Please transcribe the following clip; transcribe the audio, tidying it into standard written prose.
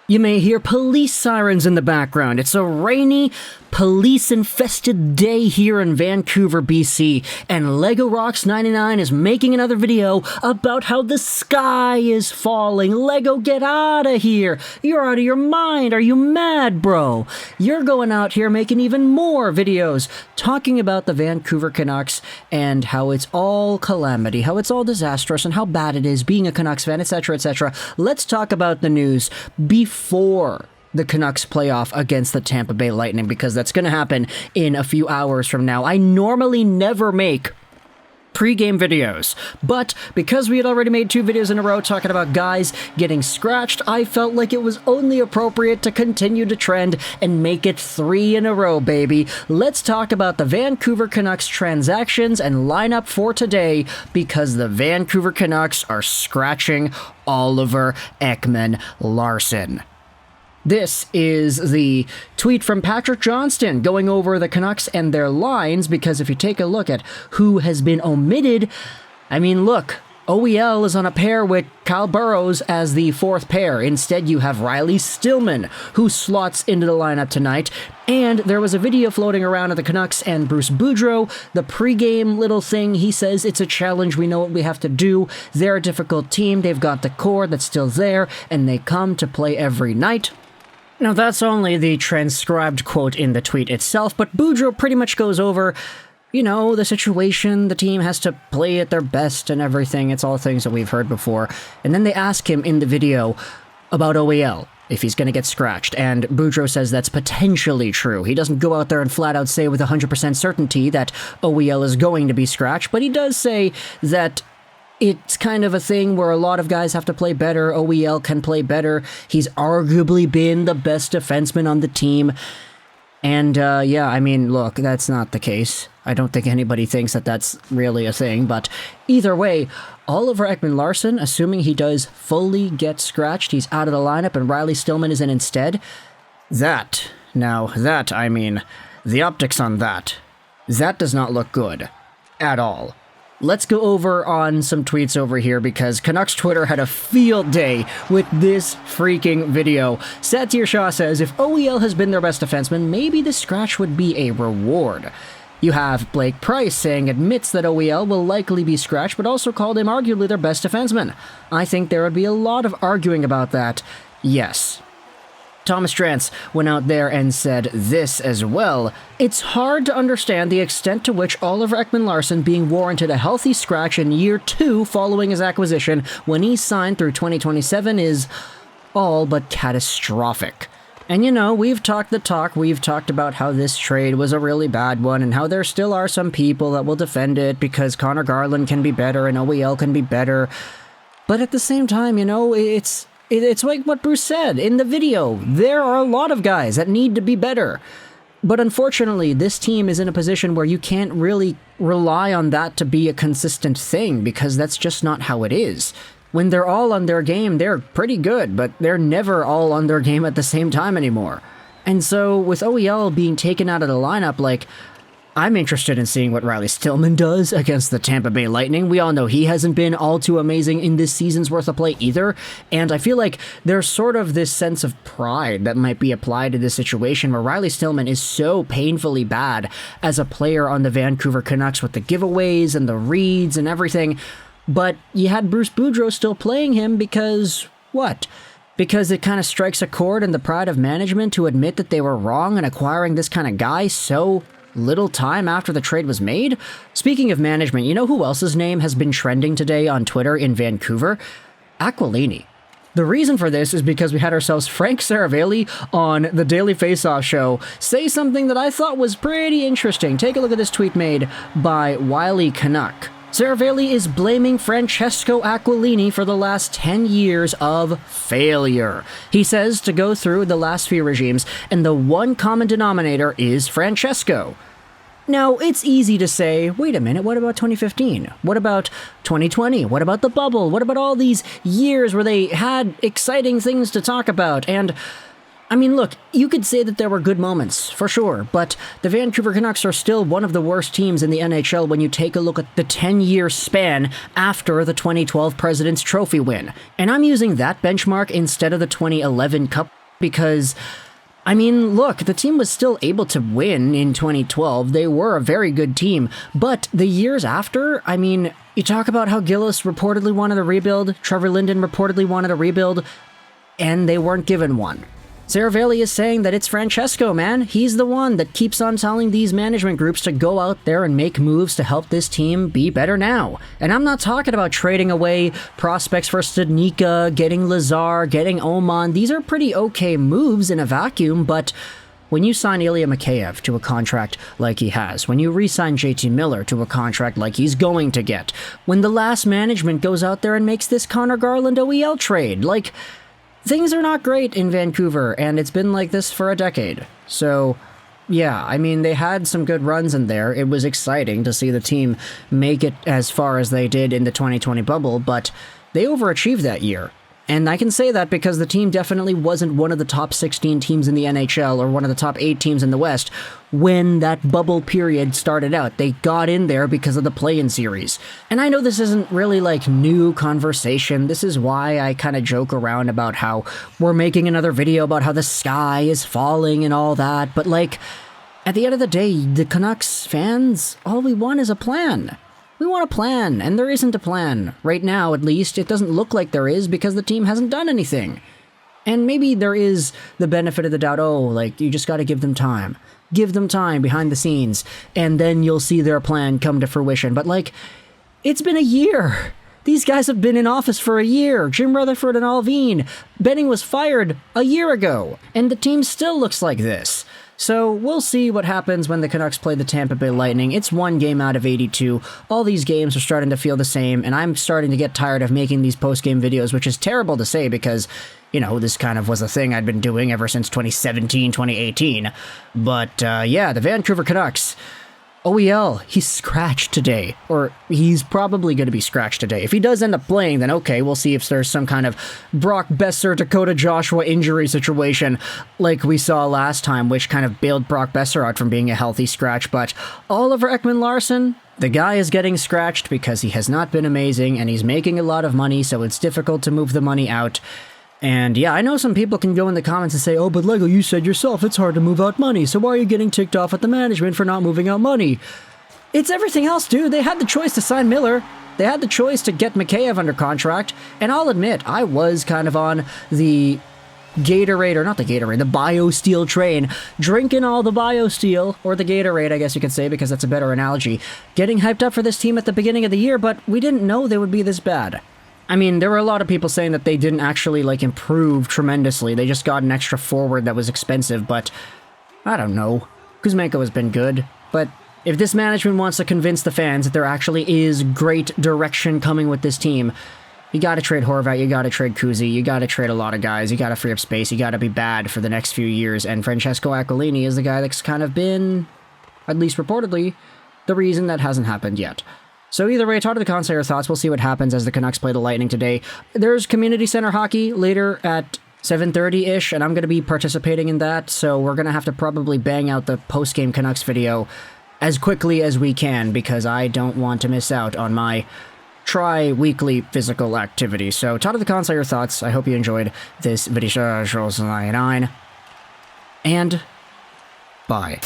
You may hear police sirens in the background. It's a rainy, police-infested day here in Vancouver, BC, and Lego Rocks 99 is making another video about how the sky is falling. Lego, get out of here! You're out of your mind! Are you mad, bro? You're going out here making even more videos talking about the Vancouver Canucks and how it's all calamity, how it's all disastrous, and how bad it is being a Canucks fan, etc., etc. Let's talk about the news before the Canucks playoff against the Tampa Bay Lightning, because that's going to happen in a few hours from now. I normally never make pre-game videos, but because we had already made 2 videos in a row talking about guys getting scratched, I felt like it was only appropriate to continue to trend and make it 3 in a row, baby. Let's talk about the Vancouver Canucks transactions and lineup for today, because the Vancouver Canucks are scratching Oliver Ekman-Larsson. This is the tweet from Patrick Johnston going over the Canucks and their lines, because if you take a look at who has been omitted, I mean, look, OEL is on a pair with Kyle Burroughs as the 4th pair. Instead, you have Riley Stillman, who slots into the lineup tonight. And there was a video floating around of the Canucks and Bruce Boudreau, the pregame little thing. He says it's a challenge. We know what we have to do. They're a difficult team. They've got the core that's still there, and they come to play every night. Now, that's only the transcribed quote in the tweet itself, but Boudreau pretty much goes over, you know, the situation, the team has to play at their best and everything. It's all things that we've heard before. And then they ask him in the video about OEL, if he's going to get scratched, and Boudreau says that's potentially true. He doesn't go out there and flat out say with 100% certainty that OEL is going to be scratched, but he does say that it's kind of a thing where a lot of guys have to play better. OEL can play better. He's arguably been the best defenseman on the team. And, yeah, I mean, look, that's not the case. I don't think anybody thinks that that's really a thing. But either way, Oliver Ekman-Larsson, assuming he does fully get scratched, he's out of the lineup and Riley Stillman is in instead. I mean, the optics on that does not look good at all. Let's go over on some tweets over here, because Canucks Twitter had a field day with this freaking video. Satir Shah says, if OEL has been their best defenseman, maybe the scratch would be a reward. You have Blake Price saying admits that OEL will likely be scratched, but also called him arguably their best defenseman. I think there would be a lot of arguing about that. Yes. Thomas Drance went out there and said this as well. It's hard to understand the extent to which Oliver Ekman-Larsson being warranted a healthy scratch in year 2 following his acquisition when he signed through 2027 is all but catastrophic. And you know, we've talked the talk, we've talked about how this trade was a really bad one and how there still are some people that will defend it because Connor Garland can be better and OEL can be better. But at the same time, you know, it's like what Bruce said in the video. There are a lot of guys that need to be better. But unfortunately, this team is in a position where you can't really rely on that to be a consistent thing, because that's just not how it is. When they're all on their game, they're pretty good, but they're never all on their game at the same time anymore. And so with OEL being taken out of the lineup, like, I'm interested in seeing what Riley Stillman does against the Tampa Bay Lightning. We all know he hasn't been all too amazing in this season's worth of play either, and I feel like there's sort of this sense of pride that might be applied to this situation where Riley Stillman is so painfully bad as a player on the Vancouver Canucks with the giveaways and the reads and everything, but you had Bruce Boudreau still playing him because, what? Because it kind of strikes a chord in the pride of management to admit that they were wrong in acquiring this kind of guy so little time after the trade was made? Speaking of management, you know who else's name has been trending today on Twitter in Vancouver? Aquilini. The reason for this is because we had ourselves Frank SERAVALLI on the Daily Faceoff show say something that I thought was pretty interesting. Take a look at this tweet made by Wiley Canuck. SERAVALLI is blaming Francesco Aquilini for the last 10 years of failure. He says to go through the last few regimes, and the one common denominator is Francesco. Now, it's easy to say, wait a minute, what about 2015? What about 2020? What about the bubble? What about all these years where they had exciting things to talk about? And I mean, look, you could say that there were good moments, for sure, but the Vancouver Canucks are still one of the worst teams in the NHL when you take a look at the 10-year span after the 2012 President's Trophy win. And I'm using that benchmark instead of the 2011 Cup because, I mean, look, the team was still able to win in 2012. They were a very good team. But the years after, I mean, you talk about how Gillis reportedly wanted a rebuild, Trevor Linden reportedly wanted a rebuild, and they weren't given one. SERAVALLI is saying that it's Francesco, man. He's the one that keeps on telling these management groups to go out there and make moves to help this team be better now. And I'm not talking about trading away prospects for Studnicka, getting Lazar, getting Oman. These are pretty okay moves in a vacuum, but when you sign Ilya Mikheyev to a contract like he has, when you re-sign JT Miller to a contract like he's going to get, when the last management goes out there and makes this Conor Garland OEL trade, like, things are not great in Vancouver, and it's been like this for a decade. So, yeah, I mean, they had some good runs in there. It was exciting to see the team make it as far as they did in the 2020 bubble, but they overachieved that year. And I can say that because the team definitely wasn't one of the top 16 teams in the NHL or one of the top 8 teams in the West when that bubble period started out. They got in there because of the play-in series. And I know this isn't really like new conversation. This is why I kind of joke around about how we're making another video about how the sky is falling and all that. But like, at the end of the day, the Canucks fans, all we want is a plan. We want a plan, and there isn't a plan. Right now, at least, it doesn't look like there is because the team hasn't done anything. And maybe there is the benefit of the doubt, oh, like, you just gotta give them time. Give them time behind the scenes, and then you'll see their plan come to fruition. But, like, it's been a year. These guys have been in office for a year. Jim Rutherford and Alvin. Benning was fired a year ago, and the team still looks like this. So we'll see what happens when the Canucks play the Tampa Bay Lightning. It's 1 game out of 82. All these games are starting to feel the same, and I'm starting to get tired of making these post-game videos, which is terrible to say because, you know, this kind of was a thing I'd been doing ever since 2017, 2018. But, yeah, the Vancouver Canucks. OEL, he's scratched today, or he's probably going to be scratched today. If he does end up playing, then okay, we'll see if there's some kind of Brock Besser, Dakota Joshua injury situation like we saw last time, which kind of bailed Brock Besser out from being a healthy scratch. But Oliver Ekman-Larsson, the guy is getting scratched because he has not been amazing, and he's making a lot of money, so it's difficult to move the money out. And yeah, I know some people can go in the comments and say, oh, but Lego, you said yourself it's hard to move out money, so why are you getting ticked off at the management for not moving out money? It's everything else, dude. They had the choice to sign Miller. They had the choice to get Mikheyev under contract. And I'll admit, I was kind of on the Gatorade, or not the Gatorade, the BioSteel train, drinking all the BioSteel, or the Gatorade, I guess you could say, because that's a better analogy, getting hyped up for this team at the beginning of the year, but we didn't know they would be this bad. I mean, there were a lot of people saying that they didn't actually, like, improve tremendously. They just got an extra forward that was expensive, but I don't know. Kuzmenko has been good, but if this management wants to convince the fans that there actually is great direction coming with this team, you gotta trade Horvat, you gotta trade Kuzi, you gotta trade a lot of guys, you gotta free up space, you gotta be bad for the next few years, and Francesco Aquilini is the guy that's kind of been, at least reportedly, the reason that hasn't happened yet. So either way, talk to the comments, say your thoughts. We'll see what happens as the Canucks play the Lightning today. There's Community Center hockey later at 7:30-ish, and I'm going to be participating in that, so we're going to have to probably bang out the post-game Canucks video as quickly as we can, because I don't want to miss out on my tri-weekly physical activity. So talk to the comments, say your thoughts. I hope you enjoyed this video. And bye.